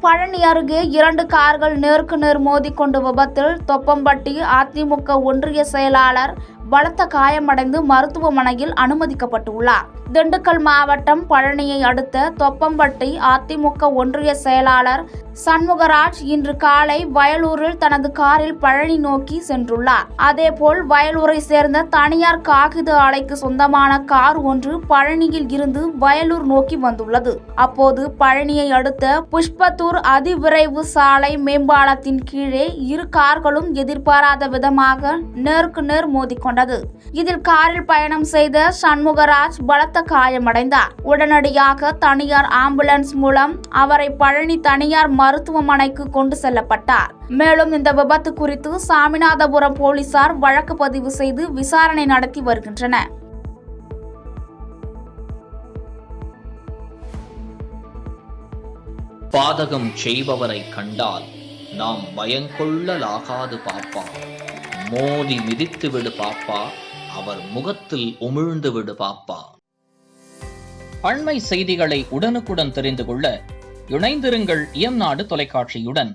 பழனி அருகே 2 கார்கள் நேருக்கு நேர் மோதிக்கொண்ட விபத்தில் தொப்பம்பட்டி அதிமுக ஒன்றிய செயலாளர் பலத்த காயமடைந்து மருத்துவமனையில் அனுமதிக்கப்பட்டுள்ளார். திண்டுக்கல் மாவட்டம் பழனியை அடுத்த தொப்பம்பட்டி அதிமுக ஒன்றிய செயலாளர் சண்முகராஜ் இன்று காலை வயலூரில் தனது காரில் பழனி நோக்கி சென்றுள்ளார். அதேபோல் வயலூரை சேர்ந்த தனியார் காகித ஆலைக்கு சொந்தமான கார் ஒன்று பழனியில் இருந்து வயலூர் நோக்கி வந்துள்ளது. அப்போது பழனியை அடுத்த புஷ்பத்தூர் அதிவிரைவு சாலை மேம்பாலத்தின் கீழே 2 கார்களும் எதிர்பாராத விதமாக நேருக்கு நேர் மோதிக்கொண்டது. இதில் காரில் பயணம் செய்த சண்முகராஜ் பலத்த காயமடைந்தார். உடனடியாக தனியார் ஆம்புலன்ஸ் மூலம் அவரை பழனி தனியார் மருத்துவமனைக்கு கொண்டு செல்லப்பட்டார். மேலும் இந்த விபத்து குறித்து சாமிநாதபுரம் போலீசார் வழக்கு பதிவு செய்து விசாரணை நடத்தி வருகின்றனர். பாதகம் செய்பவரை கண்டால் நாம் பயங்கொள்ளலாகாது பாப்பா. மோதி மிதித்து விடு பாப்பா, அவர் முகத்தில் உமிழ்ந்து விடு பாப்பா. அண்மை செய்திகளை உடனுக்குடன் தெரிந்து கொள்ள இணைந்திருங்கள் இயம்நாடு தொலைக்காட்சியுடன்.